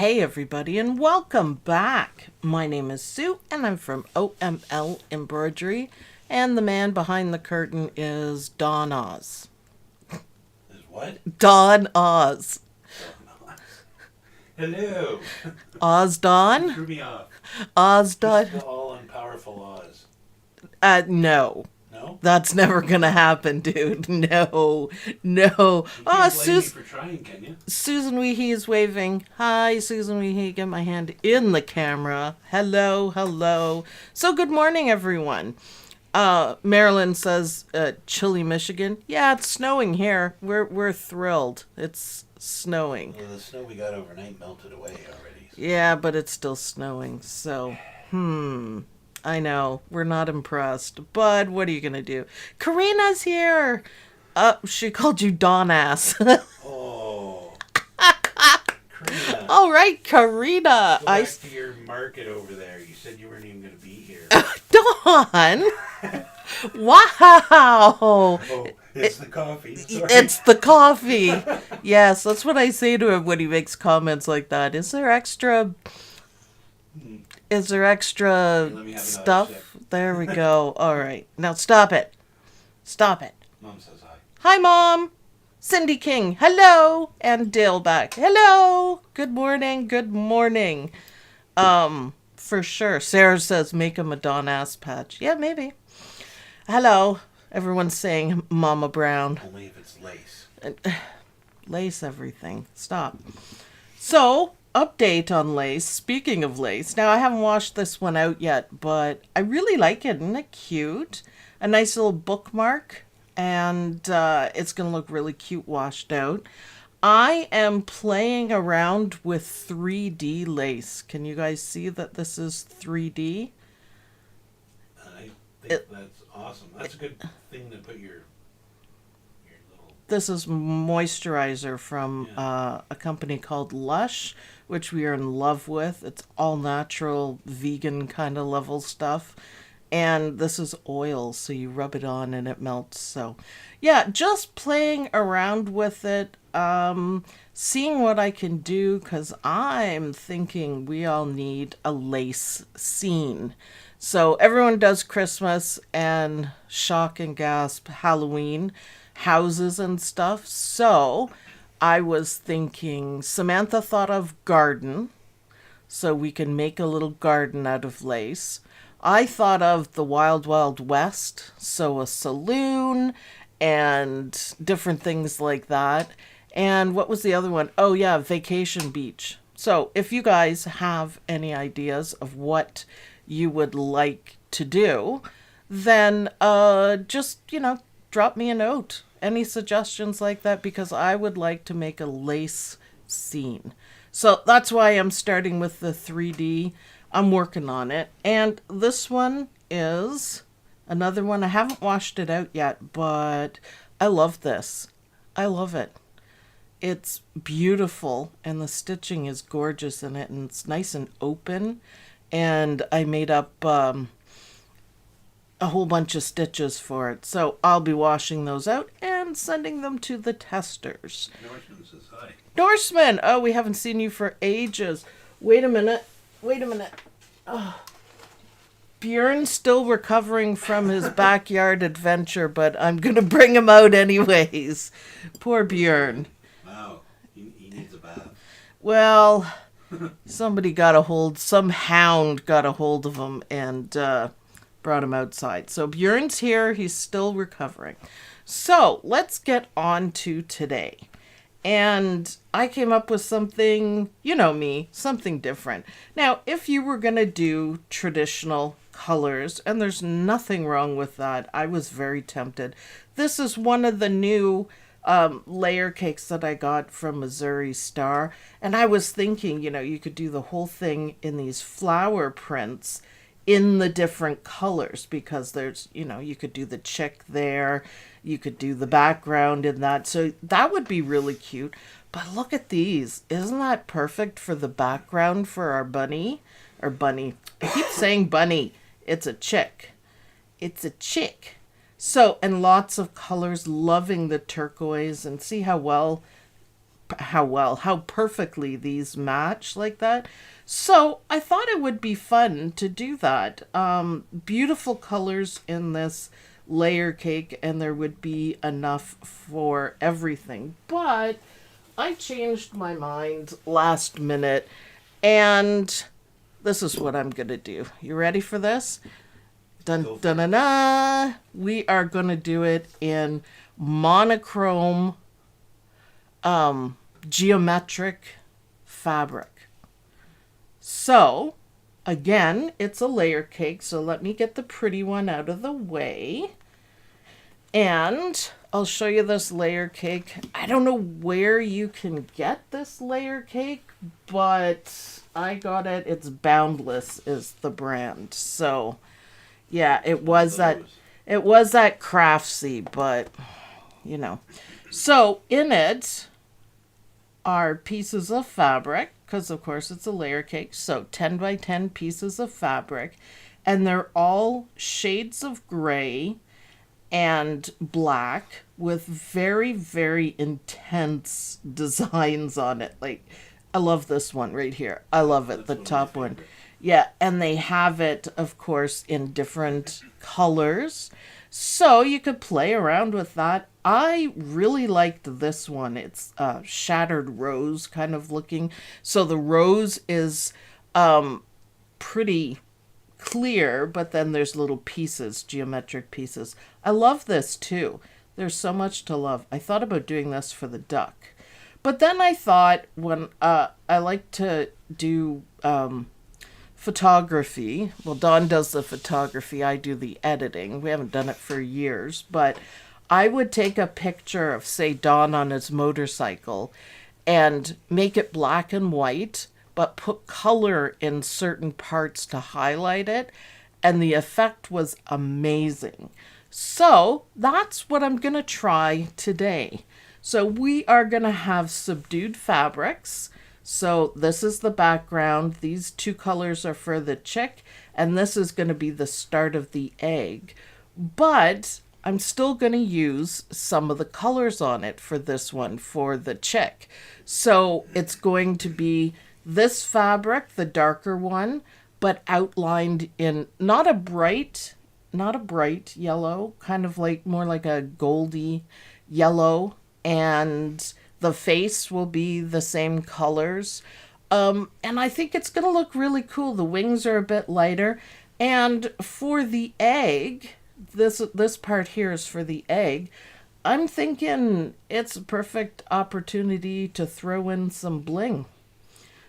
Hey everybody and welcome back. My name is Sue and I'm from OML Embroidery, and the man behind the curtain is Don Oz. Is what? Don Oz. Hello. Oz Don? Threw me off. Oz Don? The all-powerful Oz. No. No? That's never gonna happen, dude. No. You can't blame me Susan. for trying, can you? Susan Weehee is waving. Hi, Susan Weehee. Get my hand in the camera. Hello. So good morning, everyone. Marilyn says, chilly Michigan. Yeah, it's snowing here. We're thrilled. It's snowing. Well, the snow we got overnight melted away already. So. Yeah, but it's still snowing. So, I know. We're not impressed. But what are you going to do? Karina's here. She called you Don Ass. Oh. Karina. All right, Karina. Go back to your market over there. You said you weren't even going to be here. Dawn. Wow. Oh, it's the coffee. Sorry. It's the coffee. Yes, that's what I say to him when he makes comments like that. Is there extra Let me have stuff? another sip. There we go. All right. Now stop it. Mom says hi. Hi, Mom. Cindy King. Hello. And Dale back. Hello. Good morning. For sure. Sarah says make him a Don Ass patch. Yeah, maybe. Hello. Everyone's saying Mama Brown. Only if it's lace. Lace everything. Stop. So, update on lace. Speaking of lace. Now, I haven't washed this one out yet, but I really like it. Isn't it cute? A nice little bookmark. And it's going to look really cute washed out. I am playing around with 3D lace. Can you guys see that this is 3D? I think that's awesome. That's a good thing to put your little... This is moisturizer from a company called Lush, which we are in love with. It's all natural, vegan kind of level stuff. And this is oil, so you rub it on and it melts. So, yeah, just playing around with it, seeing what I can do, because I'm thinking we all need a lace scene. So everyone does Christmas and shock and gasp Halloween houses and stuff. So I was thinking, Samantha thought of garden, so we can make a little garden out of lace. I thought of the Wild Wild West, so a saloon and different things like that. And what was the other one? Oh yeah, Vacation Beach. So if you guys have any ideas of what you would like to do, then just, drop me a note. Any suggestions like that, because I would like to make a lace scene. So that's why I'm starting with the 3D. I'm working on it. And this one is another one. I haven't washed it out yet, but I love this. I love it. It's beautiful, and the stitching is gorgeous in it, and it's nice and open. And I made up a whole bunch of stitches for it. So I'll be washing those out and sending them to the testers. Norseman says hi. Norseman! Oh, we haven't seen you for ages. Wait a minute. Oh. Bjorn's still recovering from his backyard adventure, but I'm going to bring him out anyways. Poor Bjorn. Wow, he needs a bath. Well, some hound got a hold of him and brought him outside. So Bjorn's here. He's still recovering. So let's get on to today. And I came up with something, you know me, something different. Now, if you were going to do traditional colors, and there's nothing wrong with that, I was very tempted. This is one of the new layer cakes that I got from Missouri Star. And I was thinking, you could do the whole thing in these flower prints in the different colors, because there's, you could do the chick there. You could do the background in that. So that would be really cute. But look at these. Isn't that perfect for the background for our bunny? Or bunny. I keep saying bunny. It's a chick. So, and lots of colors. Loving the turquoise. And see how well how perfectly these match like that. So I thought it would be fun to do that. Beautiful colors in this layer cake, and there would be enough for everything. But I changed my mind last minute, and this is what I'm going to do. You ready for this? Dun dun dun dun. We are going to do it in monochrome geometric fabric. So, again, it's a layer cake, so let me get the pretty one out of the way. And I'll show you this layer cake. I don't know where you can get this layer cake, but I got it. It's Boundless is the brand. So, yeah, it was at Craftsy, but you know. So, in it are pieces of fabric, because of course it's a layer cake, so 10 by 10 pieces of fabric, and they're all shades of gray and black with very, very intense designs on it. Like, I love this one right here. I love it, the top one. Yeah, and they have it, of course, in different colors. So you could play around with that. I really liked this one. It's shattered rose kind of looking. So the rose is pretty clear, but then there's little pieces, geometric pieces. I love this too. There's so much to love. I thought about doing this for the duck. But then I thought, when I like to do photography. Well, Dawn does the photography. I do the editing. We haven't done it for years, but I would take a picture of, say, Dawn on his motorcycle and make it black and white, but put color in certain parts to highlight it. And the effect was amazing. So that's what I'm going to try today. So we are going to have subdued fabrics. So this is the background. These two colors are for the chick, and this is going to be the start of the egg. But I'm still going to use some of the colors on it for this one, for the chick. So it's going to be this fabric, the darker one, but outlined in not a bright yellow, kind of like more like a goldy yellow, and the face will be the same colors. And I think it's going to look really cool. The wings are a bit lighter. And for the egg, this part here is for the egg. I'm thinking it's a perfect opportunity to throw in some bling.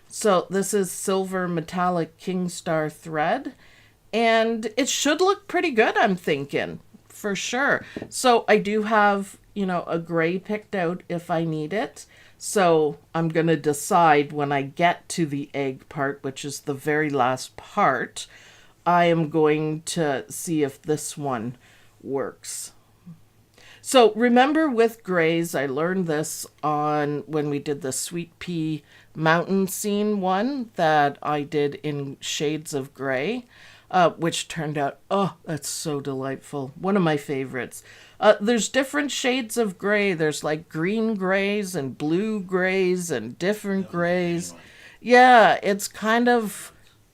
So this is silver metallic king star thread. And it should look pretty good, I'm thinking, for sure. So I do have, a gray picked out if I need it. So I'm going to decide when I get to the egg part, which is the very last part, I am going to see if this one works. So remember with grays, I learned this on when we did the Sweet Pea mountain scene one that I did in shades of gray, which turned out, oh, that's so delightful. One of my favorites. There's different shades of gray. There's like green grays and blue grays and different grays. Yeah, it's kind of,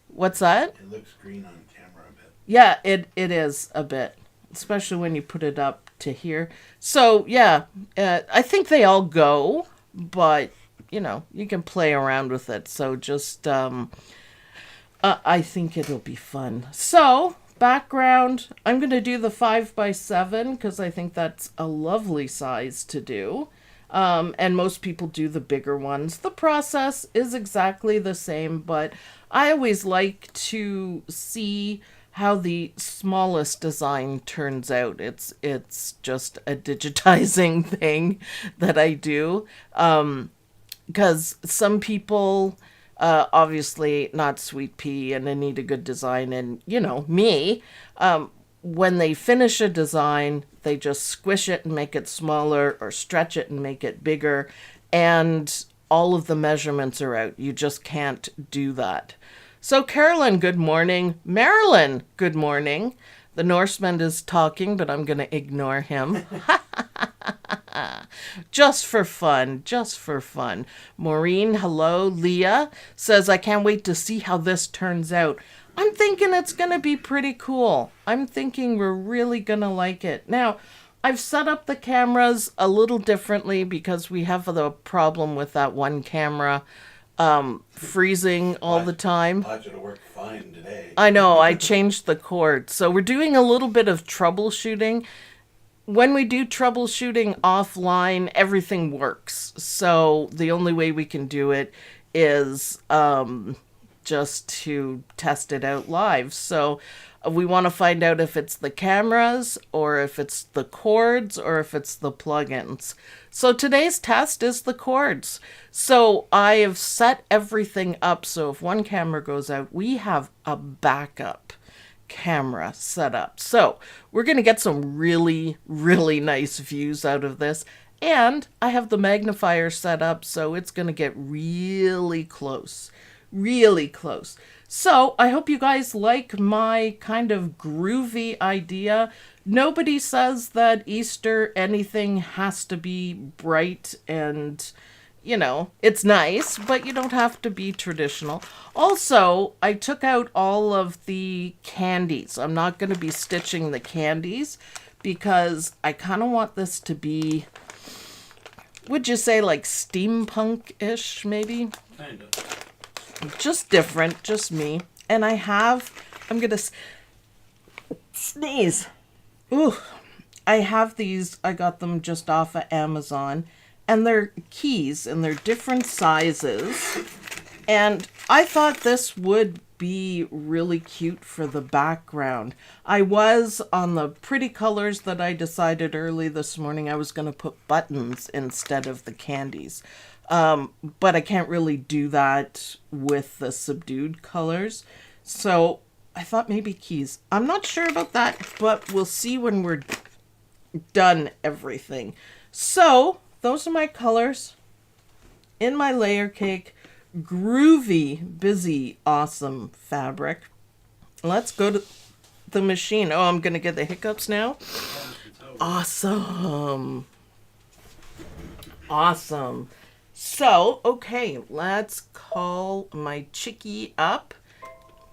what's that? It looks green on camera a bit. Yeah, it is a bit, especially when you put it up to here. So yeah, I think they all go, but you can play around with it. So just, I think it'll be fun. So background, I'm going to do the 5x7 because I think that's a lovely size to do. And most people do the bigger ones. The process is exactly the same, but I always like to see how the smallest design turns out. It's just a digitizing thing that I do. Because some people, obviously not Sweet Pea and they need a good design, and me, when they finish a design, they just squish it and make it smaller or stretch it and make it bigger, and all of the measurements are out. You just can't do that. So Carolyn, good morning. Marilyn, good morning. The Norseman is talking, but I'm going to ignore him. Just for fun. Just for fun. Maureen, hello. Leah says, I can't wait to see how this turns out. I'm thinking it's going to be pretty cool. I'm thinking we're really going to like it. Now, I've set up the cameras a little differently because we have the problem with that one camera freezing all the time. It'll work fine today. I know, I changed the cord. So we're doing a little bit of troubleshooting. When we do troubleshooting offline, everything works. So the only way we can do it is just to test it out live. So we want to find out if it's the cameras or if it's the cords or if it's the plugins. So today's test is the cords. So I have set everything up so if one camera goes out, we have a backup camera set up. So we're going to get some really, really nice views out of this. And I have the magnifier set up so it's going to get really close. Really close. So I hope you guys like my kind of groovy idea. Nobody says that Easter anything has to be bright and, you know, it's nice, but you don't have to be traditional. Also, I took out all of the candies. I'm not going to be stitching the candies because I kind of want this to be, would you say like steampunk-ish maybe? Kind of. Just different, just me. And I'm going to sneeze. Ooh, I have these, I got them just off of Amazon. And they're keys, and they're different sizes. And I thought this would be really cute for the background. I was on the pretty colors that I decided early this morning I was going to put buttons instead of the candies. But I can't really do that with the subdued colors. So I thought maybe keys. I'm not sure about that, but we'll see when we're done everything. So those are my colors in my layer cake. Groovy, busy, awesome fabric. Let's go to the machine. Oh, I'm going to get the hiccups now. Awesome. Awesome. So, okay, let's call my chickie up,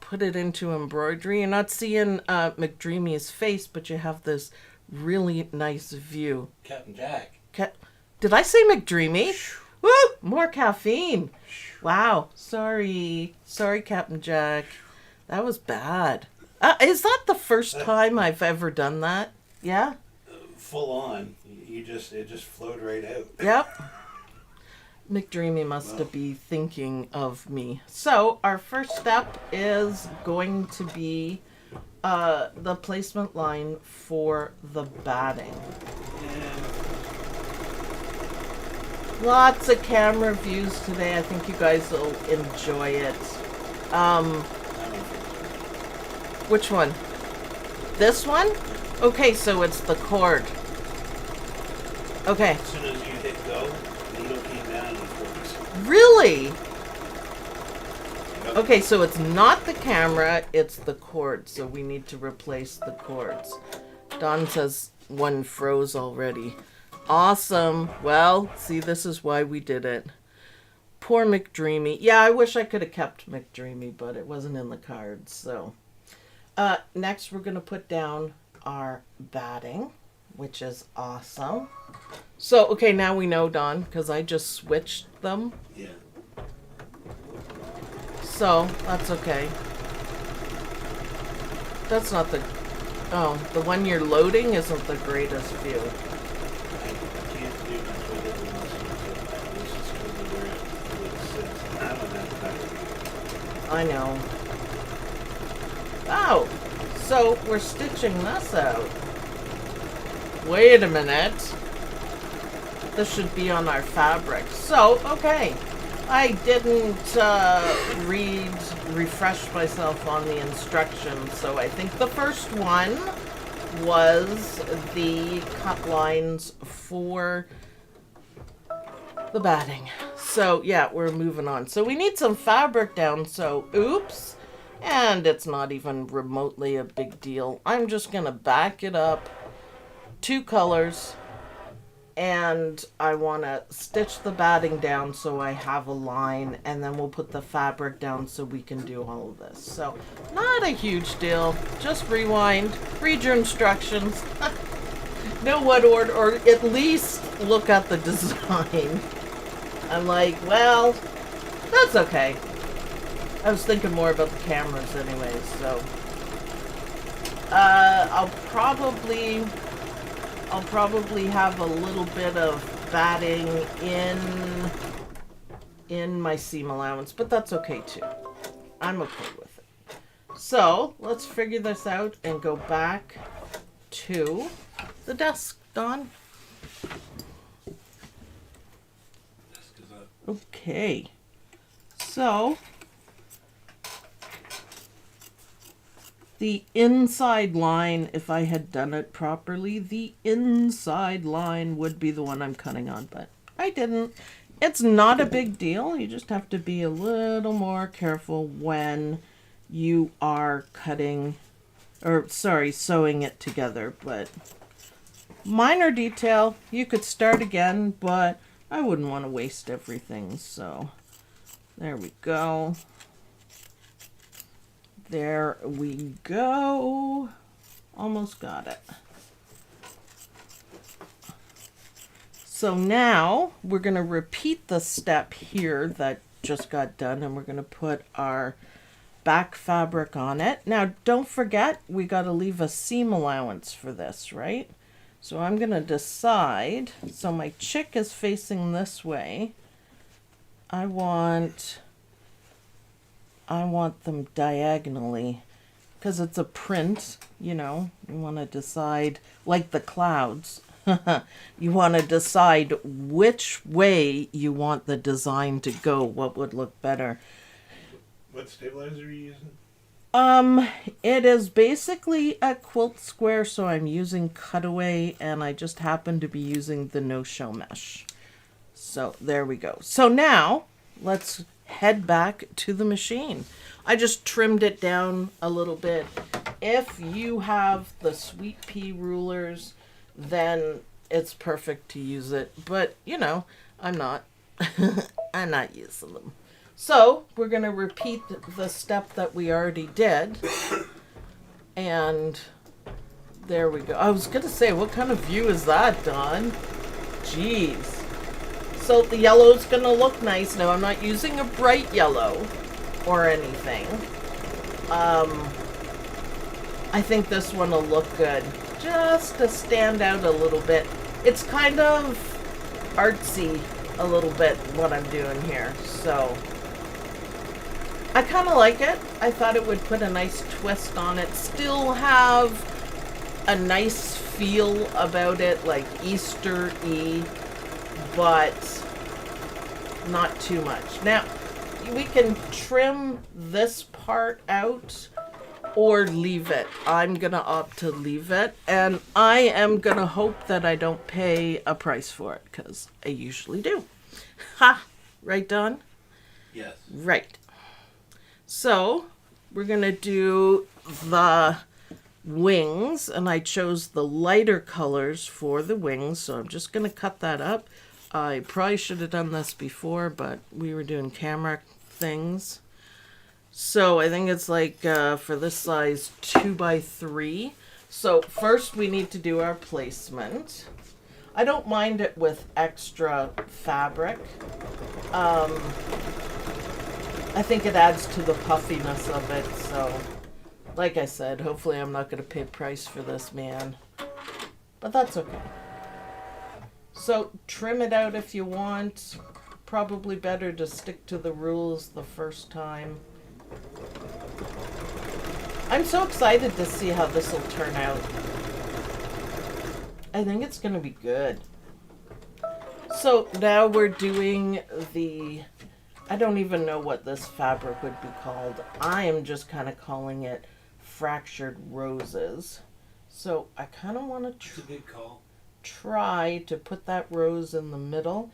put it into embroidery. You're not seeing McDreamy's face, but you have this really nice view. Captain Jack. Did I say McDreamy? Woo! More caffeine. Wow. Sorry. Sorry, Captain Jack. That was bad. Is that the first time I've ever done that? Yeah? Full on. It just flowed right out. Yep. McDreamy must be thinking of me. So our first step is going to be the placement line for the batting. Lots of camera views today. I think you guys will enjoy it. Which one? This one? Okay, so it's the cord. Okay. As soon as you hit go, the needle came down and focused. Really? Okay, so it's not the camera, it's the cord. So we need to replace the cords. Don says one froze already. Awesome. Well, see, this is why we did it. Poor McDreamy. Yeah, I wish I could have kept McDreamy, but it wasn't in the cards. So next we're going to put down our batting, which is awesome. So, okay, now we know, Don, because I just switched them. Yeah. So, that's okay. That's not the... Oh, the one you're loading isn't the greatest view. I can't do much with it unless this is where it sits. I don't have better. I know. Oh, so we're stitching this out. Wait a minute. This should be on our fabric. So, okay. I didn't refresh myself on the instructions, so I think the first one was the cut lines for the batting. So, yeah, we're moving on. So we need some fabric down, so, oops. and it's not even remotely a big deal. I'm just gonna back it up 2 colors, and I want to stitch the batting down so I have a line, and then we'll put the fabric down so we can do all of this. So not a huge deal. Just rewind, read your instructions, know what order, or at least look at the design. I'm like, well, that's okay. I was thinking more about the cameras anyways, so I'll probably have a little bit of batting in my seam allowance, but that's okay too. I'm okay with it. So let's figure this out and go back to the desk, Dawn. Okay. So the inside line, if I had done it properly, the inside line would be the one I'm cutting on, but I didn't. It's not a big deal. You just have to be a little more careful when you are sewing it together, but minor detail. You could start again, but I wouldn't want to waste everything, so there we go. There we go. Almost got it. So now we're going to repeat the step here that just got done, and we're going to put our back fabric on it. Now don't forget, we got to leave a seam allowance for this, right? So I'm going to decide, so my chick is facing this way. I want them diagonally because it's a print, you know. You want to decide, like the clouds, you want to decide which way you want the design to go, what would look better. What stabilizer are you using? It is basically a quilt square, so I'm using cutaway, and I just happen to be using the no-show mesh. So there we go. So now let's head back to the machine. I just trimmed it down a little bit. If you have the Sweet Pea rulers, then it's perfect to use it. But, you know, I'm not. I'm not using them. So we're going to repeat the step that we already did. And there we go. I was going to say, what kind of view is that, Dawn? Jeez. So the yellow's going to look nice. Now, I'm not using a bright yellow or anything. I think this one will look good. Just to stand out a little bit. It's kind of artsy a little bit what I'm doing here. So I kind of like it. I thought it would put a nice twist on it. Still have a nice feel about it, like Easter-y, but not too much. Now, we can trim this part out or leave it. I'm going to opt to leave it, and I am going to hope that I don't pay a price for it, because I usually do. Ha! Right, Don? Yes. Right. So, we're going to do the wings, and I chose the lighter colors for the wings, so I'm just going to cut that up. I probably should have done this before, but we were doing camera things. So I think it's like for this size 2x3. So first we need to do our placement. I don't mind it with extra fabric. I think it adds to the puffiness of it. So like I said, hopefully I'm not going to pay price for this, man. But that's okay. So trim it out if you want. Probably better to stick to the rules the first time. I'm so excited to see how this will turn out. I think it's going to be good. So now we're doing the, I don't even know what this fabric would be called. I am just kind of calling it fractured roses. So I kind of want to try to put that rose in the middle.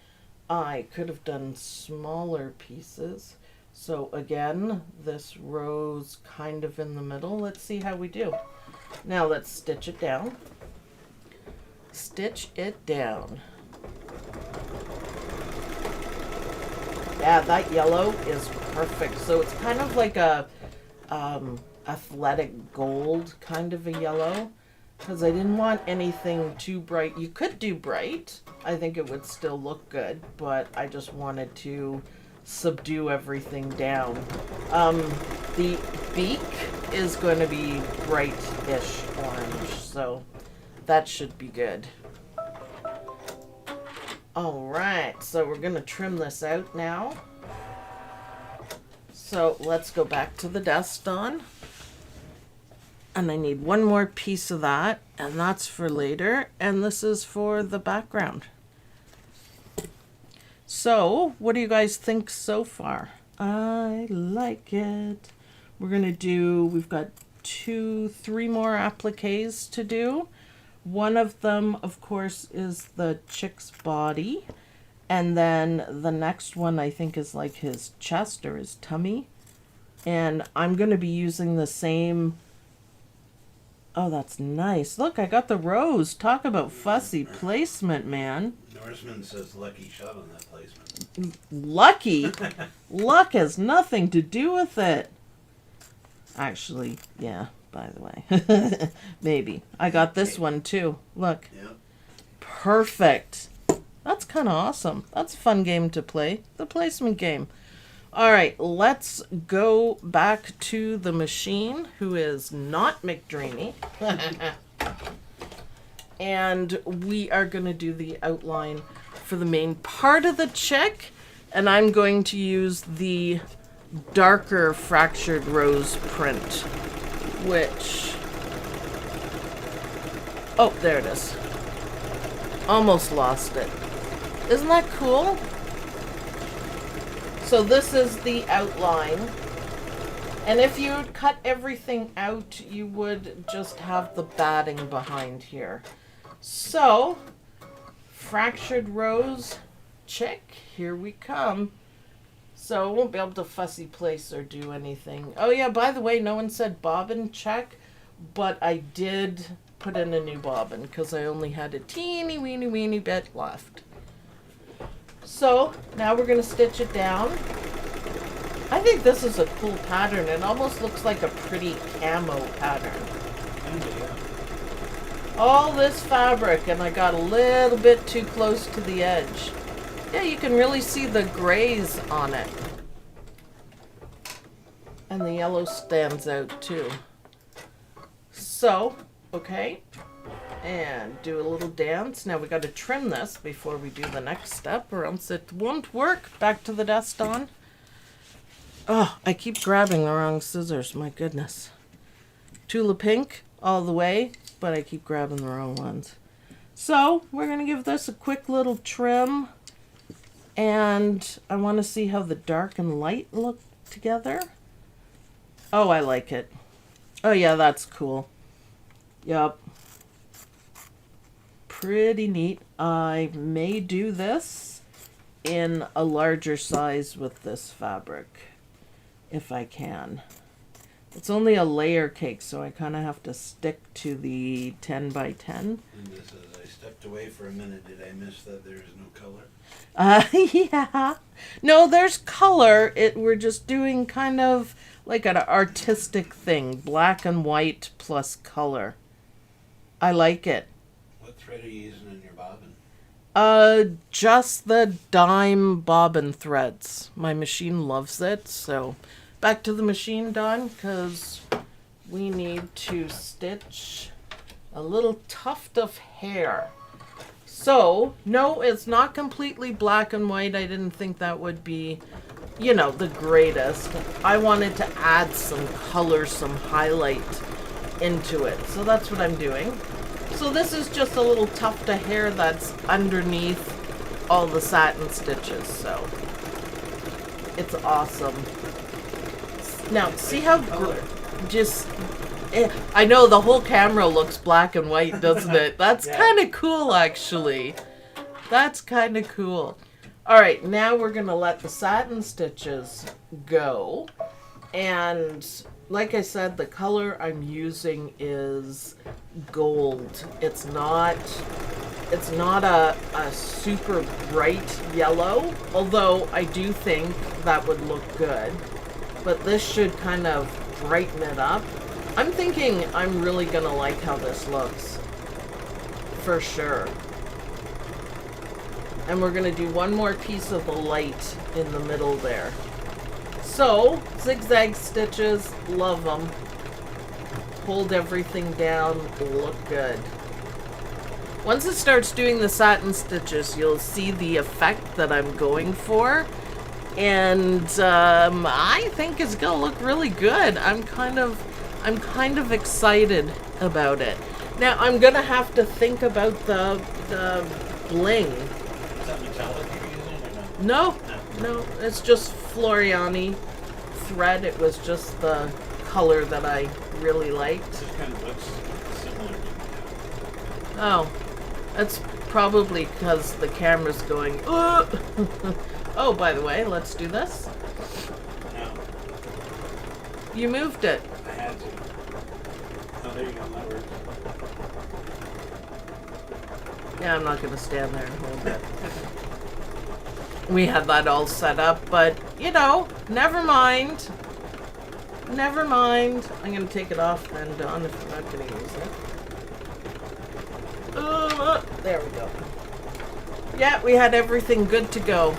I could have done smaller pieces. So again, this row's kind of in the middle. Let's see how we do. Now let's stitch it down. Stitch it down. Yeah, that yellow is perfect. So it's kind of like a athletic gold kind of a yellow, because I didn't want anything too bright. You could do bright. I think it would still look good, but I just wanted to subdue everything down. The beak is going to be bright-ish orange, so that should be good. All right, so we're going to trim this out now. So let's go back to the dust on. And I need one more piece of that, and that's for later, and this is for the background. So, what do you guys think so far? I like it. We're gonna do, we've got 3 more appliques to do. One of them, of course, is the chick's body. And then the next one, I think, is like his chest or his tummy. And I'm gonna be using the same. Oh, that's nice. Look, I got the rose. Talk about fussy placement, man. Norseman says lucky shot on that placement. Lucky? Luck has nothing to do with it. Actually, yeah, by the way. Maybe. I got this one too. Look. Yep. Perfect. That's kind of awesome. That's a fun game to play. The placement game. All right, let's go back to the machine, who is not McDreamy. And we are going to do the outline for the main part of the chick. And I'm going to use the darker fractured rose print, which... Oh, there it is. Almost lost it. Isn't that cool? So this is the outline, and if you cut everything out, you would just have the batting behind here. So, fractured rose chick, here we come. So I won't be able to fussy place or do anything. Oh yeah, by the way, no one said bobbin check, but I did put in a new bobbin because I only had a teeny weeny bit left. So now we're going to stitch it down. I think this is a cool pattern. It almost looks like a pretty camo pattern. All this fabric, and I got a little bit too close to the edge. Yeah, you can really see the grays on it. And the yellow stands out too. So, okay. And do a little dance. Now we got to trim this before we do the next step, or else it won't work. Back to the dust on. Oh, I keep grabbing the wrong scissors. My goodness. Tula pink all the way, but I keep grabbing the wrong ones. So we're going to give this a quick little trim. And I want to see how the dark and light look together. Oh, I like it. Oh yeah, that's cool. Yup. Pretty neat. I may do this in a larger size with this fabric, if I can. It's only a layer cake, so I kind of have to stick to the 10 by 10. And this is, I stepped away for a minute. Did I miss that there is no color? Yeah. No, there's color. We're just doing kind of like an artistic thing. Black and white plus color. I like it. What thread are you using in your bobbin? Just the dime bobbin threads. My machine loves it, so back to the machine, Dawn, because we need to stitch a little tuft of hair. So, no, it's not completely black and white. I didn't think that would be, you know, the greatest. I wanted to add some color, some highlight into it. So that's what I'm doing. So this is just a little tuft of hair that's underneath all the satin stitches. So it's awesome. Now, see how I know the whole camera looks black and white, doesn't it? That's kind of cool, actually. That's kind of cool. All right, now we're gonna let the satin stitches go. And like I said, the color I'm using is gold. It's not a super bright yellow, although I do think that would look good. But this should kind of brighten it up. I'm thinking I'm really gonna like how this looks. For sure. And we're gonna do one more piece of the light in the middle there. So, zigzag stitches, love them. Hold everything down, look good. Once it starts doing the satin stitches, you'll see the effect that I'm going for. And I think it's gonna look really good. I'm kind of excited about it. Now I'm gonna have to think about the bling. Is that metallic you're using or no? No, it's just Floriani thread. It was just the color that I really liked. It just kind of looks similar to metallic. Oh, that's probably because the camera's going, ugh. Oh, by the way, let's do this. No, You moved it. I had to. Oh, there you go, that works. Yeah, I'm not going to stand there and hold it. We had that all set up, but, you know, never mind. Never mind. I'm going to take it off then, Dawn, if I'm not going to use it. There we go. Yeah, we had everything good to go.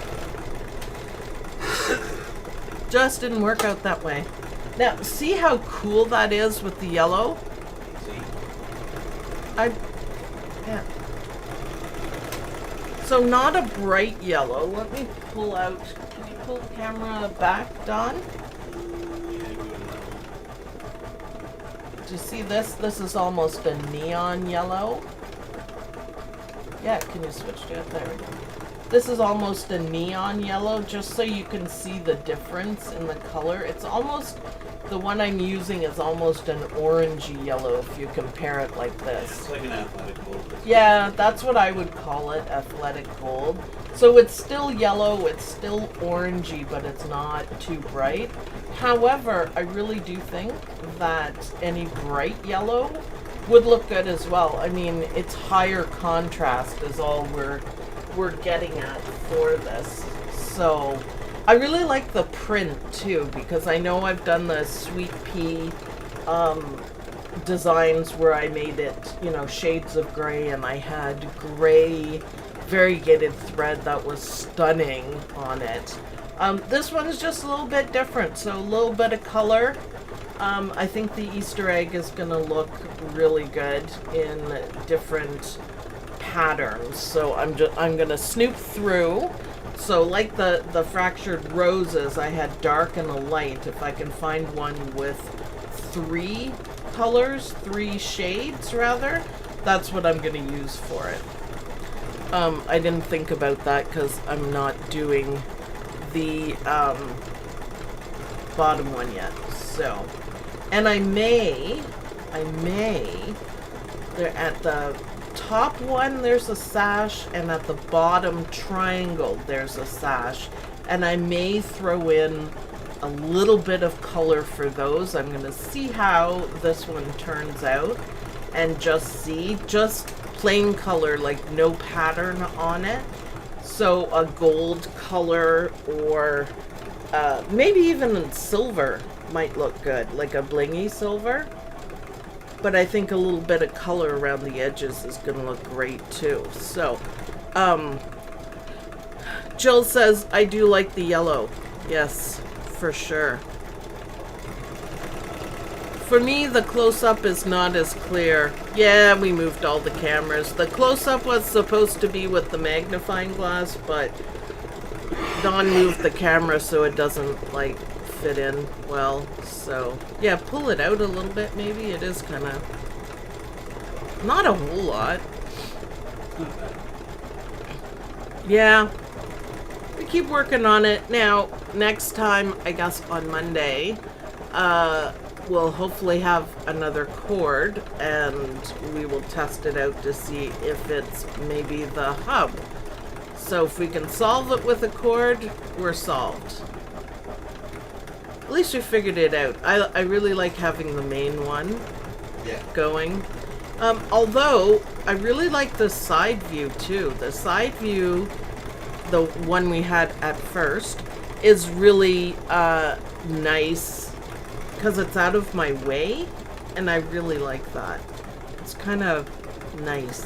Just didn't work out that way. Now, see how cool that is with the yellow? See? Yeah. So not a bright yellow. Let me pull out. Can you pull the camera back, Don? Do you see this? This is almost a neon yellow. Yeah, can you switch to it? There we go. This is almost a neon yellow, just so you can see the difference in the color. It's almost, the one I'm using is almost an orangey yellow if you compare it like this. It's like an athletic gold. Yeah, that's what I would call it, athletic gold. So it's still yellow, it's still orangey, but it's not too bright. However, I really do think that any bright yellow would look good as well. I mean, it's higher contrast is all we're getting at for this. So I really like the print too, because I know I've done the Sweet Pea designs where I made it, you know, shades of gray, and I had gray variegated thread that was stunning on it. This one is just a little bit different, so a little bit of color. I think the Easter egg is gonna look really good in different patterns. So I'm gonna snoop through. So like the fractured roses, I had dark and a light. If I can find one with 3 colors, 3 shades rather, that's what I'm gonna use for it. I didn't think about that because I'm not doing the bottom one yet. So, and I may, there at the top one there's a sash, and at the bottom triangle there's a sash, and I may throw in a little bit of color for those. I'm gonna see how this one turns out and just plain color, like no pattern on it. So a gold color, or maybe even silver might look good, like a blingy silver. But I think a little bit of color around the edges is going to look great too. So, Jill says, I do like the yellow. Yes, for sure. For me, the close-up is not as clear. Yeah, we moved all the cameras. The close-up was supposed to be with the magnifying glass, but Dawn moved the camera so it doesn't, like, fit in well. So, yeah, pull it out a little bit, maybe. It is kind of... not a whole lot. Yeah. We keep working on it. Now, next time, I guess on Monday, we'll hopefully have another cord, and we will test it out to see if it's maybe the hub. So if we can solve it with a cord, we're solved. At least we figured it out. I really like having the main one going. Although, I really like the side view too. The side view, the one we had at first, is really nice because it's out of my way, and I really like that. It's kind of nice.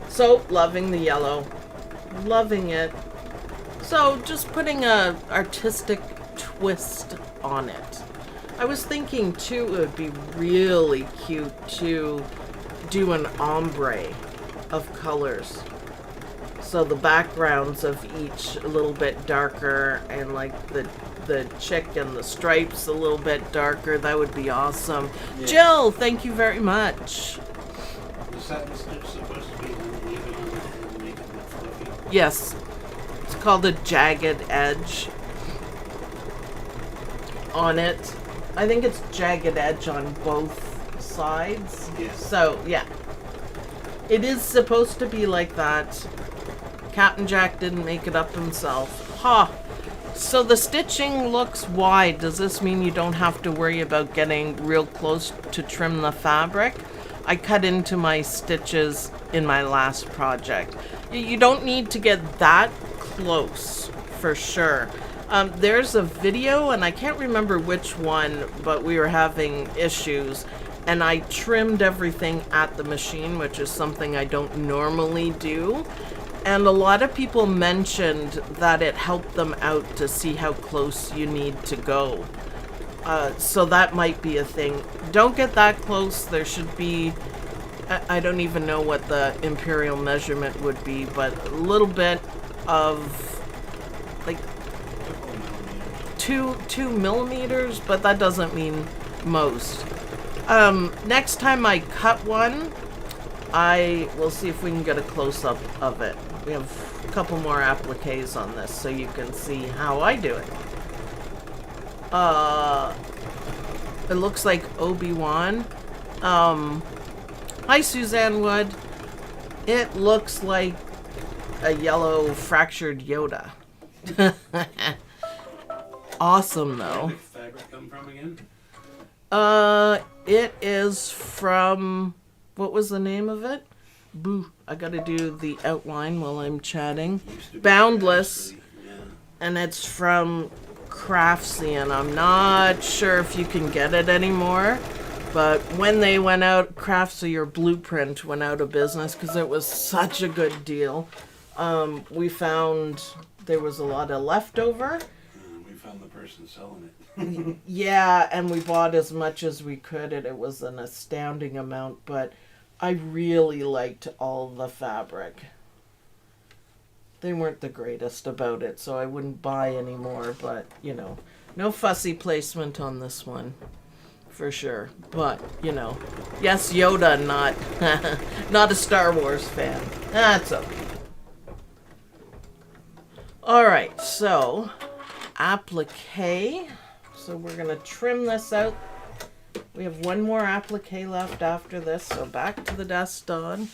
So, loving the yellow. Loving it. So, just putting a artistic twist on it. I was thinking, too, it would be really cute to do an ombre of colors. So, the backgrounds of each a little bit darker, and like the chick and the stripes a little bit darker. That would be awesome. Yeah. Jill, thank you very much. Is satin stitch supposed to be uneven on it and make it look fluffy? Yes. It's called a jagged edge on it. I think it's jagged edge on both sides. Yeah. So, yeah. It is supposed to be like that. Captain Jack didn't make it up himself. Ha! So the stitching looks wide. Does this mean you don't have to worry about getting real close to trim the fabric? I cut into my stitches in my last project. You don't need to get that close, for sure. There's a video, and I can't remember which one, but we were having issues, and I trimmed everything at the machine, which is something I don't normally do. And a lot of people mentioned that it helped them out to see how close you need to go. So that might be a thing. Don't get that close. There should be, I don't even know what the imperial measurement would be, but a little bit of like 2 millimeters, but that doesn't mean most. Next time I cut one, I will see if we can get a close-up of it. We have a couple more appliques on this so you can see how I do it. It looks like Obi-Wan. Hi, Suzanne Wood. It looks like a yellow fractured Yoda. Awesome, though. Where did the fabric come from again? It is from... What was the name of it? Boo. I gotta do the outline while I'm chatting. Boundless. And it's from Craftsy, and I'm not sure if you can get it anymore. But when they went out, Craftsy or Blueprint went out of business because it was such a good deal. We found there was a lot of leftover. We found the person selling it. Yeah, and we bought as much as we could, and it was an astounding amount, but I really liked all the fabric. They weren't the greatest about it, so I wouldn't buy any more, but, you know, no fussy placement on this one, for sure. But, you know, yes, Yoda, not a Star Wars fan. That's okay. Alright, so, applique. So we're going to trim this out. We have one more applique left after this, so back to the desk, Dawn.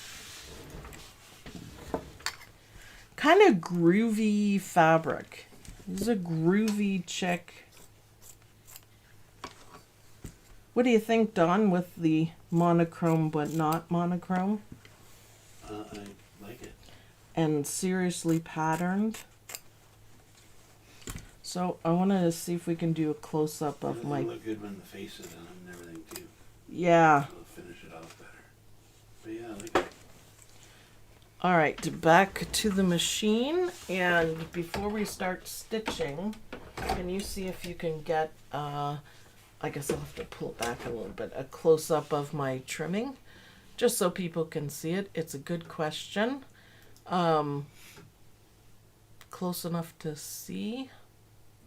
Kind of groovy fabric. This is a groovy chick. What do you think, Dawn, with the monochrome but not monochrome? I like it. And seriously patterned. So I want to see if we can do a close-up of my... It'll look good when the face is in them and everything, too. Yeah. It'll finish it off better. But yeah, I like it. All right, back to the machine. And before we start stitching, can you see if you can get, I guess I'll have to pull it back a little bit, a close-up of my trimming, just so people can see it. It's a good question. Close enough to see.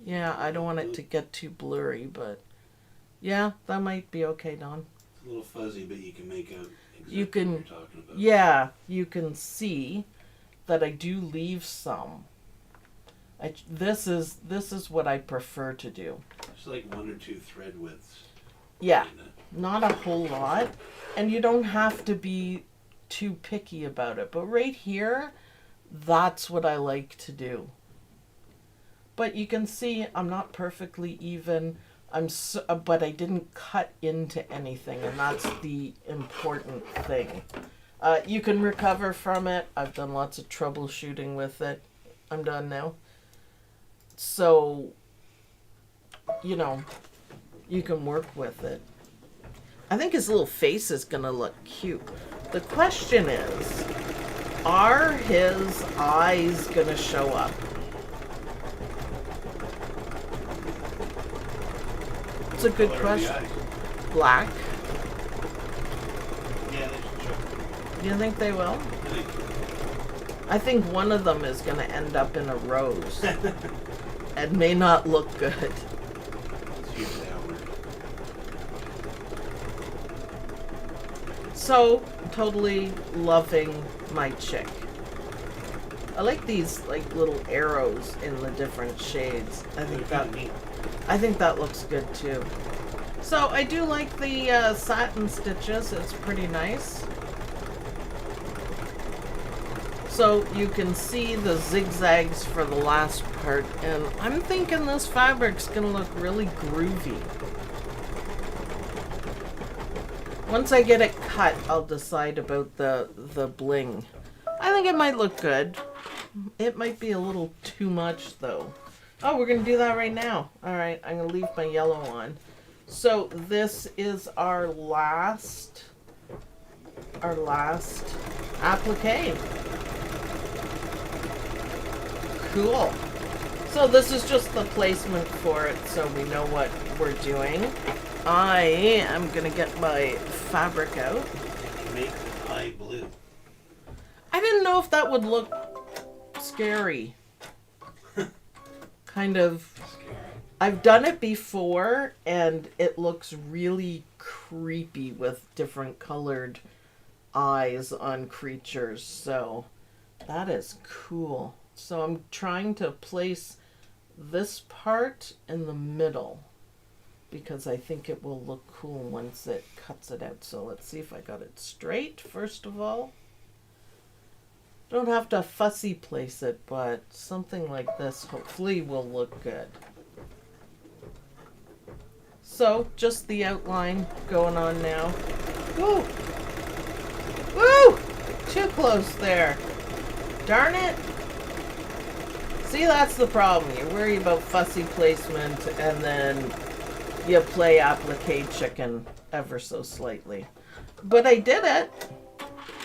Yeah, I don't want it to get too blurry, but yeah, that might be okay, Dawn. It's a little fuzzy, but you can make out exactly you can, what you're talking about. Yeah, you can see that I do leave some. This is what I prefer to do. It's like 1 or 2 thread widths. Yeah, not a whole lot, and you don't have to be too picky about it. But right here, that's what I like to do. But you can see I'm not perfectly even. But I didn't cut into anything, and that's the important thing. You can recover from it. I've done lots of troubleshooting with it. I'm done now. So, you know, you can work with it. I think his little face is going to look cute. The question is, are his eyes going to show up? It's a good question. Black. Yeah, they should show. Do you think they will? I think one of them is going to end up in a rose. It may not look good. That's usually how it works. So, totally loving my chick. I like these like little arrows in the different shades. I think that looks good too. So I do like the satin stitches. It's pretty nice. So you can see the zigzags for the last part, and I'm thinking this fabric's gonna look really groovy. Once I get it cut, I'll decide about the bling. I think it might look good. It might be a little too much though. Oh, we're gonna do that right now. All right, I'm gonna leave my yellow on. So this is our last applique. Cool. So this is just the placement for it, so we know what we're doing. I am gonna get my fabric out. Make the eye blue. I didn't know if that would look scary. Kind of. Scary. I've done it before, and it looks really creepy with different colored eyes on creatures. So that is cool. So I'm trying to place this part in the middle because I think it will look cool once it cuts it out. So let's see if I got it straight first of all. Don't have to fussy place it, but something like this hopefully will look good. So just the outline going on now. Woo! Woo! Too close there. Darn it. See, that's the problem. You worry about fussy placement and then you play applique chicken ever so slightly. But I did it.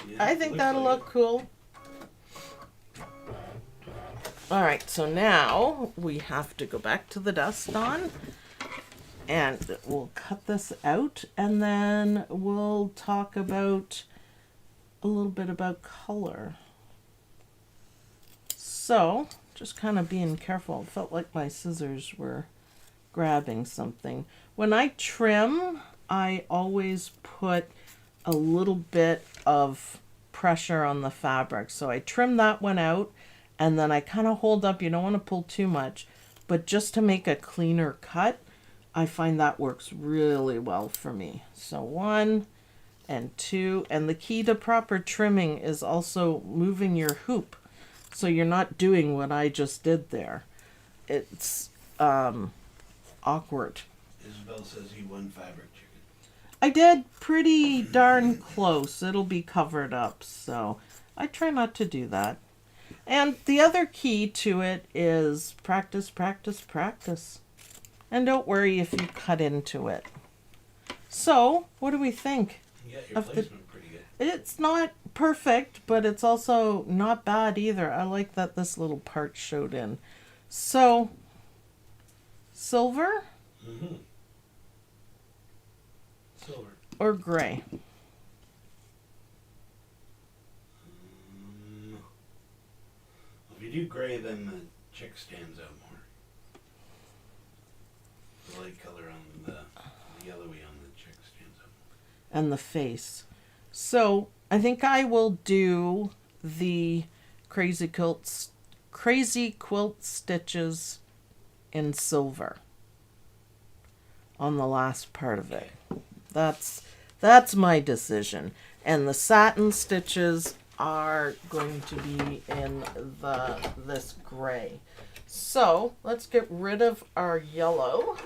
Yeah, I think that'll like look cool. Alright, so now we have to go back to the dust on. And we'll cut this out. And then we'll talk about a little bit about color. So, just kind of being careful. It felt like my scissors were grabbing something. When I trim, I always put a little bit of pressure on the fabric. So I trim that one out, and then I kind of hold up. You don't want to pull too much, but just to make a cleaner cut, I find that works really well for me. So 1 and 2, and the key to proper trimming is also moving your hoop. So you're not doing what I just did there. It's awkward. Isabel says you won fabric chicken. I did pretty darn close. It'll be covered up, so I try not to do that. And the other key to it is practice, practice, practice. And don't worry if you cut into it. So, what do we think? You got your placement pretty good. It's not perfect, but it's also not bad either. I like that this little part showed in. So, silver Silver. or gray? If you do gray, then the chick stands out more. The light color on the yellowy on the chick stands out more. And the face. So I think I will do the crazy quilt stitches in silver on the last part of it. That's my decision. And the satin stitches are going to be in this gray. So let's get rid of our yellow.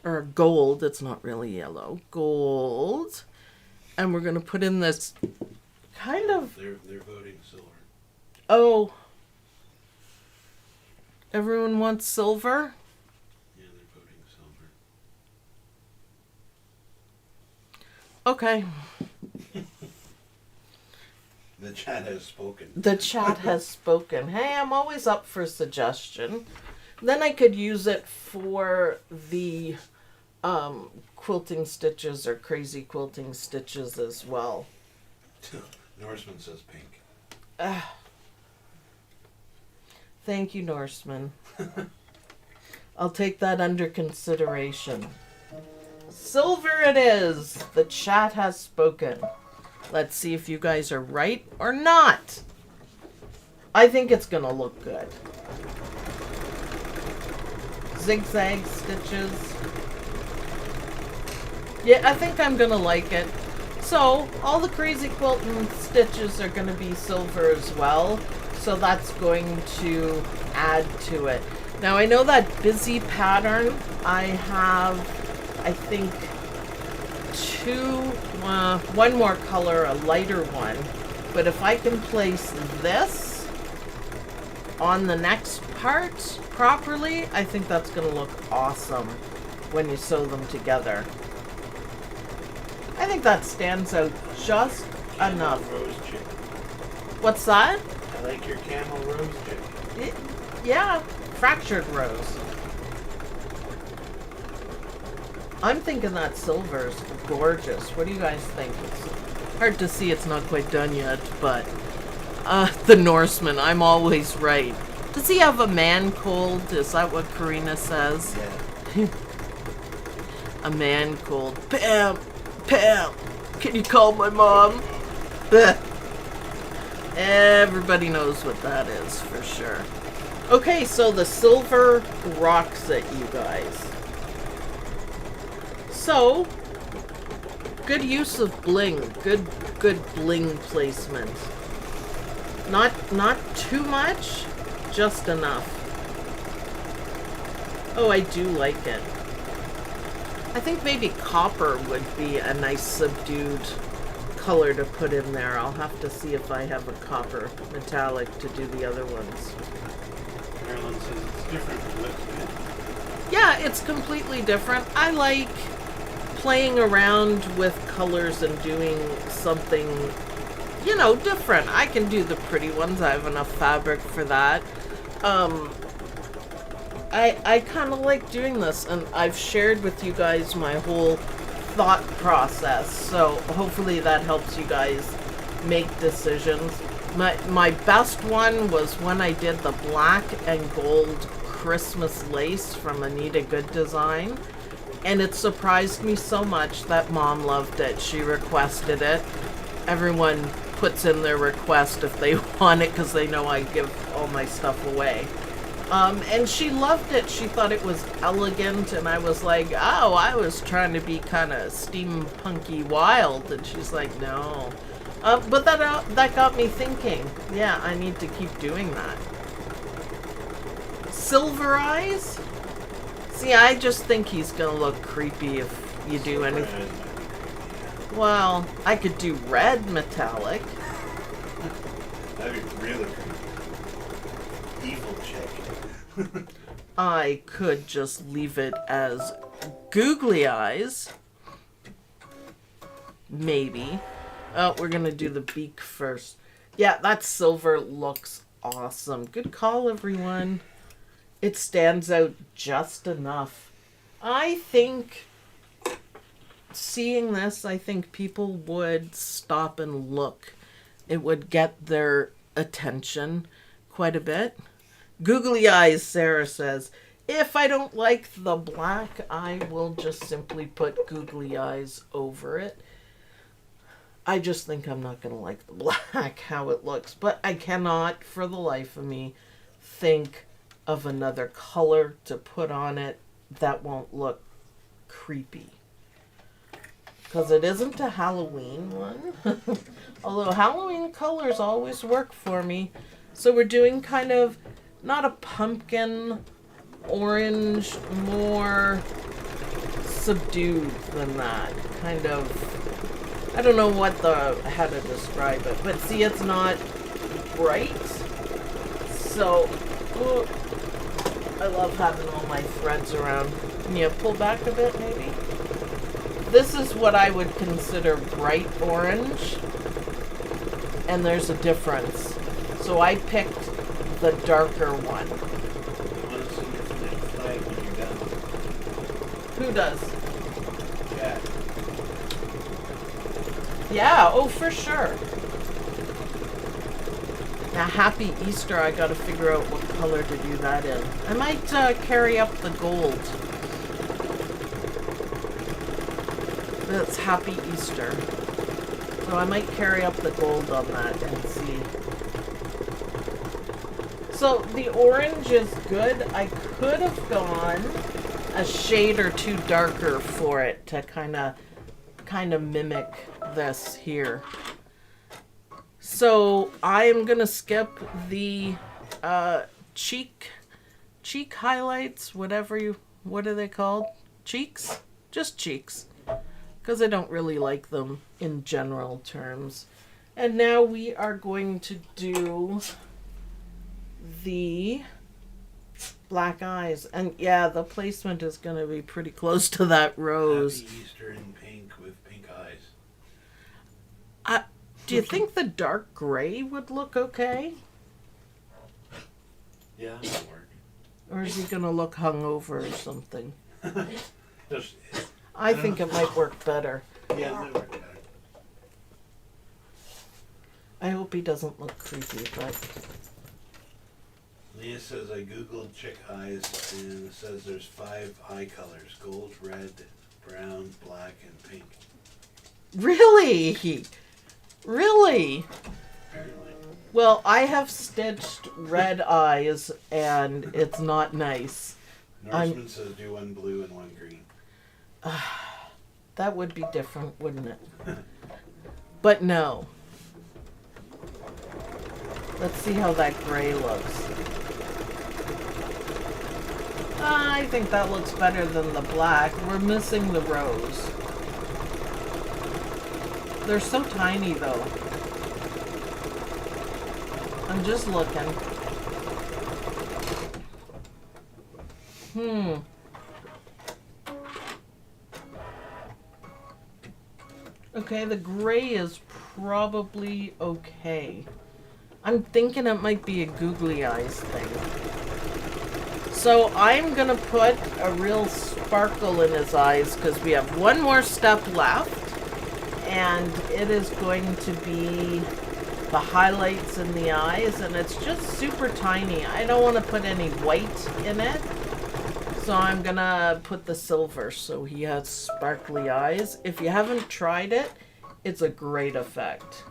Or gold, it's not really yellow. Gold. And we're going to put in this kind of... They're voting silver. Oh. Everyone wants silver? Yeah, they're voting silver. Okay. The chat has spoken. The chat has spoken. Hey, I'm always up for suggestion. Then I could use it for the quilting stitches or crazy quilting stitches as well. Norseman says pink. Thank you, Norseman. I'll take that under consideration. Silver it is. The chat has spoken. Let's see if you guys are right or not. I think it's going to look good. Zigzag stitches. Yeah, I think I'm going to like it. So, all the crazy quilting stitches are going to be silver as well. So that's going to add to it. Now, I know that busy pattern, I have, I think, one more color, a lighter one. But if I can place this on the next part properly, I think that's going to look awesome when you sew them together. I think that stands out just enough. Rose chicken. What's that? I like your camel rose chicken. Yeah, fractured rose. I'm thinking that silver is gorgeous. What do you guys think? It's hard to see, it's not quite done yet, but the Norseman, I'm always right. Does he have a man cold? Is that what Karina says? Yeah. A man cold. Pam! Pam! Can you call my mom? Bleh. Everybody knows what that is for sure. Okay, so the silver rocks it, you guys. So, good use of bling. Good bling placement. Not too much, just enough. Oh, I do like it. I think maybe copper would be a nice subdued color to put in there. I'll have to see if I have a copper metallic to do the other ones. Marilyn says it's different, but looks good. Yeah, it's completely different. I like playing around with colors and doing something, you know, different. I can do the pretty ones. I have enough fabric for that. I kind of like doing this, and I've shared with you guys my whole thought process, so hopefully that helps you guys make decisions. My best one was when I did the black and gold Christmas lace from Anita Good Design, and it surprised me so much that Mom loved it. She requested it. Everyone puts in their request if they want it because they know I give all my stuff away. And she loved it. She thought it was elegant, and I was like, oh, I was trying to be kind of steampunky wild, and she's like, no. But that got me thinking, yeah, I need to keep doing that. Silver eyes? See, I just think he's gonna look creepy if you do anything. Well, I could do red metallic. That'd be really creepy. Evil chick. I could just leave it as googly eyes. Maybe. Oh, we're gonna do the beak first. Yeah, that silver looks awesome. Good call, everyone. It stands out just enough. I think, seeing this, I think people would stop and look. It would get their attention quite a bit. Googly eyes, Sarah says. If I don't like the black, I will just simply put googly eyes over it. I just think I'm not going to like the black, how it looks. But I cannot, for the life of me, think of another color to put on it that won't look creepy. because it isn't a Halloween one. Although Halloween colors always work for me. So we're doing kind of not a pumpkin orange, more subdued than that. Kind of, I don't know how to describe it, but see, it's not bright. So, oh, I love having all my threads around. Can you pull back a bit, maybe? This is what I would consider bright orange, and there's a difference. So I picked the darker one. I want to see your finished flag when you're done. Who does? Yeah. Yeah, oh, for sure. Now, happy Easter, I gotta figure out what color to do that in. I might carry up the gold. That's happy Easter. So I might carry up the gold on that and see. So the orange is good. I could have gone a shade or two darker for it to kind of mimic this here. So I am gonna skip the cheek highlights, what are they called? Cheeks? Just cheeks. Because I don't really like them in general terms. And now we are going to do the black eyes. And yeah, the placement is going to be pretty close to that rose. Happy Easter in pink with pink eyes. Do you think the dark gray would look okay? Yeah, that'll work. Or is he going to look hungover or something? Just, I think it might work better. yeah, that'll work better. I hope he doesn't look creepy, but... Leah says I googled chick eyes and it says there's 5 eye colors: gold, red, brown, black, and pink. Really? Really? Apparently. Well, I have stitched red eyes, and it's not nice. Norseman says do 1 blue and 1 green. That would be different, wouldn't it? But no. Let's see how that gray looks. I think that looks better than the black. We're missing the rose. They're so tiny, though. I'm just looking. Okay, the gray is probably okay. I'm thinking it might be a googly eyes thing. So I'm gonna put a real sparkle in his eyes because we have one more step left, and it is going to be the highlights in the eyes, and it's just super tiny. I don't want to put any white in it, so I'm gonna put the silver so he has sparkly eyes. If you haven't tried it, it's a great effect.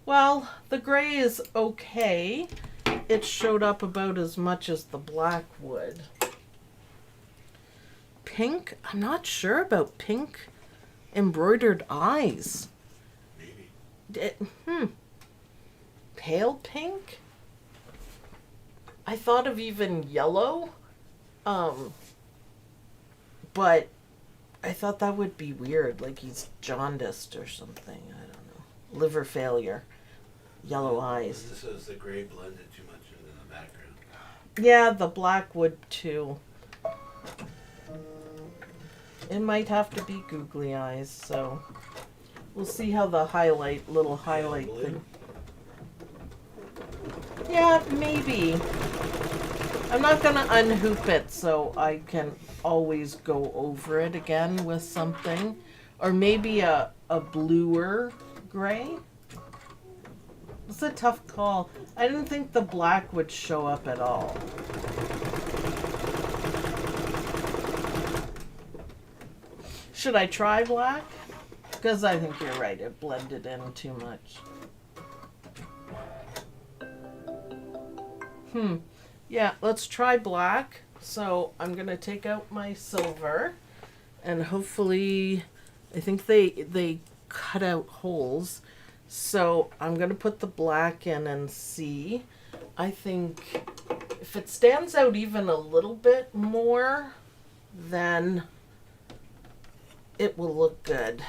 Well, the gray is okay. It showed up about as much as the black would. Pink? I'm not sure about pink embroidered eyes. Maybe. Pale pink? I thought of even yellow. But I thought that would be weird, like he's jaundiced or something. I don't know. Liver failure. Yellow eyes. This says the gray blended too much into the background. Yeah, the black would too. It might have to be googly eyes, so we'll see how the little highlight blue. thing. Yeah, maybe. I'm not gonna unhoop it so I can always go over it again with something. Or maybe a bluer gray. It's a tough call. I didn't think the black would show up at all. Should I try black? Because I think you're right, it blended in too much. Yeah, let's try black. So I'm going to take out my silver and hopefully, I think they cut out holes. So I'm gonna put the black in and see. I think if it stands out even a little bit more, then it will look good.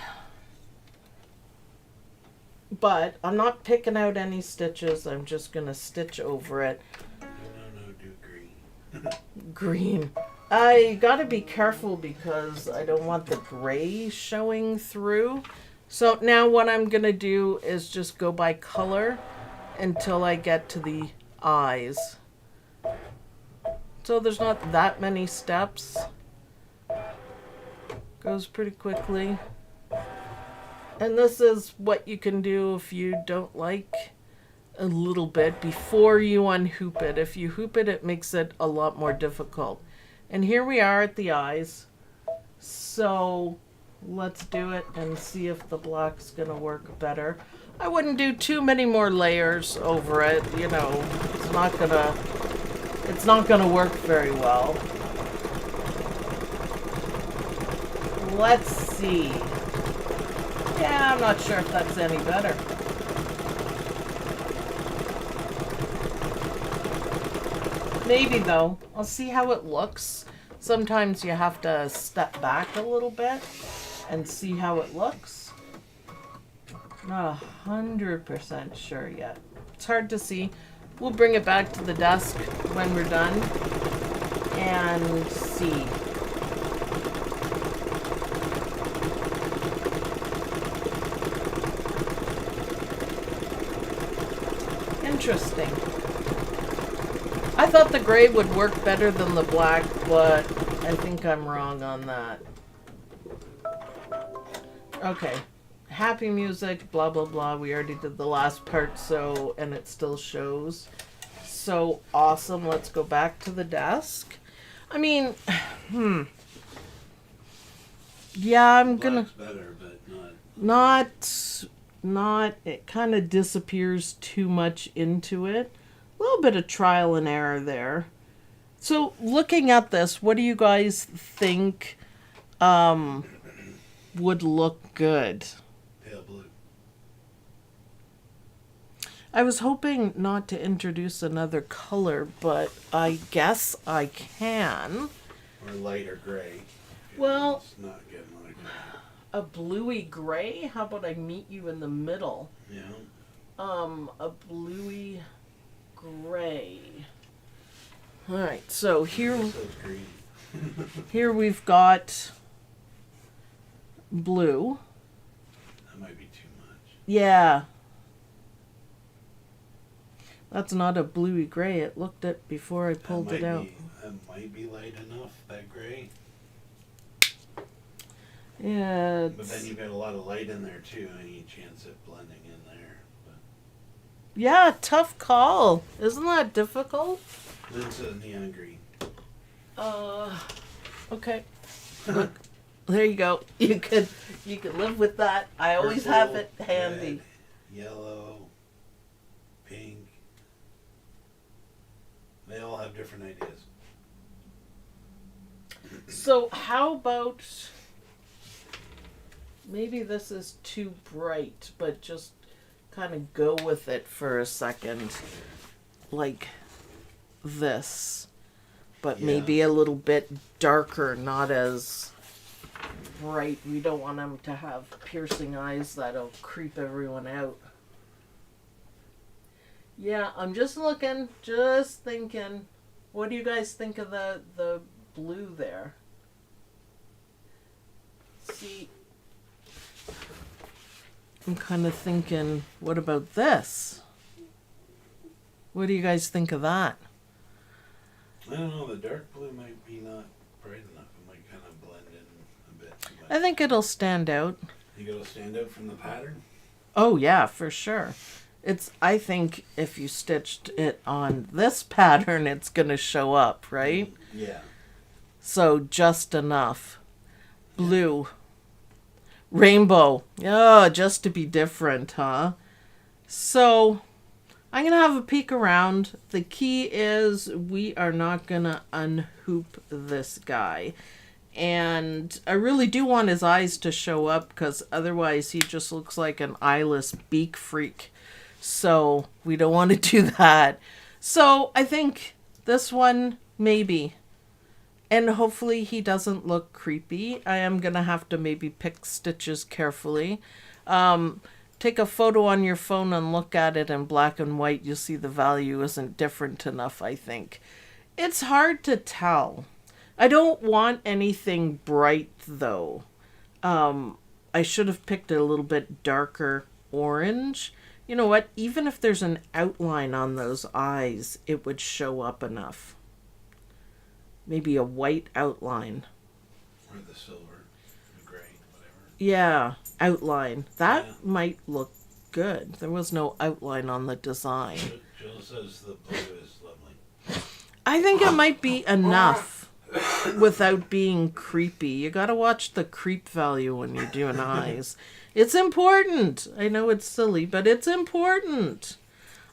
But I'm not picking out any stitches. I'm just gonna stitch over it. No, do green. Green. I gotta be careful because I don't want the gray showing through. So now what I'm gonna do is just go by color until I get to the eyes. So there's not that many steps. Goes pretty quickly. And this is what you can do if you don't like a little bit before you unhoop it. If you hoop it, it makes it a lot more difficult. And here we are at the eyes. So let's do it and see if the black's gonna work better. I wouldn't do too many more layers over it. You know, it's not gonna work very well. Let's see. Yeah, I'm not sure if that's any better. Maybe though. I'll see how it looks. Sometimes you have to step back a little bit and see how it looks. Not 100% sure yet. It's hard to see. We'll bring it back to the desk when we're done and see. Interesting. I thought the gray would work better than the black, but I think I'm wrong on that. Okay. Happy music, blah, blah, blah. We already did the last part, so, and it still shows. So awesome. Let's go back to the desk. I mean, yeah, I'm gonna... Black's better, but not, it kind of disappears too much into it. A little bit of trial and error there. So looking at this, what do you guys think would look good? pale blue. I was hoping not to introduce another color, but I guess I can. Or lighter gray. Well, It's not getting like that. A bluey gray? How about I meet you in the middle? Yeah. A bluey gray. All right, so here, So it's green. here we've got blue. That might be too much. Yeah. That's not a bluey gray. It looked at before I pulled it out. That might be light enough, that gray. Yeah. But then you've got a lot of light in there too. Any chance of blending in there. But Yeah, tough call. Isn't that difficult? Lynn says neon green. Okay. Look, there you go. You could live with that. I always have it Purple, handy. red, yellow, pink. They all have different ideas. So how about maybe this is too bright, but just kind of go with it for a second, like this, but Yeah. maybe a little bit darker, not as bright. We don't want them to have piercing eyes that'll creep everyone out. Yeah, I'm just looking, just thinking. What do you guys think of the blue there? See, I'm kind of thinking, what about this? What do you guys think of that? I don't know, the dark blue might be not bright enough. It might kind of blend in a bit too much. I think it'll stand out. You think it'll stand out from the pattern? Oh yeah, for sure. I think if you stitched it on this pattern, it's gonna show up, right? Yeah. So just enough. Blue. Rainbow. Oh, just to be different, huh? So I'm going to have a peek around. The key is we are not going to unhoop this guy. And I really do want his eyes to show up, because otherwise he just looks like an eyeless beak freak. So we don't want to do that. So I think this one, maybe. And hopefully he doesn't look creepy. I am going to have to maybe pick stitches carefully. Take a photo on your phone and look at it in black and white. You'll see the value isn't different enough, I think. It's hard to tell. I don't want anything bright, though. I should have picked a little bit darker orange. You know what? Even if there's an outline on those eyes, it would show up enough. Maybe a white outline. Or the silver, the gray, whatever. Yeah, outline. That Yeah. might look good. There was no outline on the design. Jill says the blue is lovely. I think it might be enough without being creepy. You gotta watch the creep value when you're doing eyes. It's important. I know it's silly, but it's important.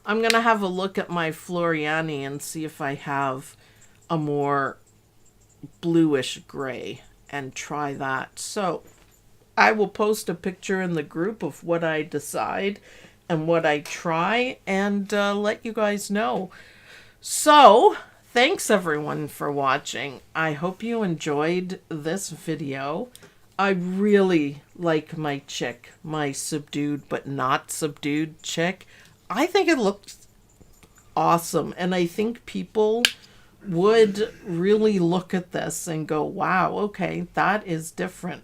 I'm gonna have a look at my Floriani and see if I have a more bluish gray and try that. So I will post a picture in the group of what I decide and what I try, and let you guys know. So thanks everyone for watching. I hope you enjoyed this video. I really like my chick, my subdued but not subdued chick. I think it looks awesome, and I think people would really look at this and go, wow, okay, that is different.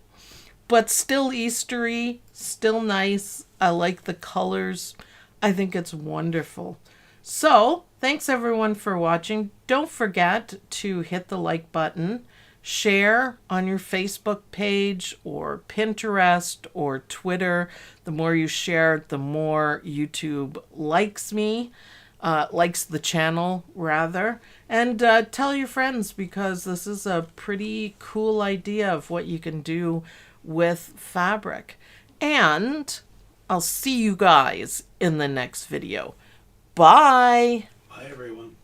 But still Eastery, still nice. I like the colors. I think it's wonderful. So, thanks everyone for watching. Don't forget to hit the like button, share on your Facebook page or Pinterest or Twitter. The more you share, the more YouTube likes me. Likes the channel, rather. And tell your friends, because this is a pretty cool idea of what you can do with fabric. And I'll see you guys in the next video. Bye! Bye, everyone.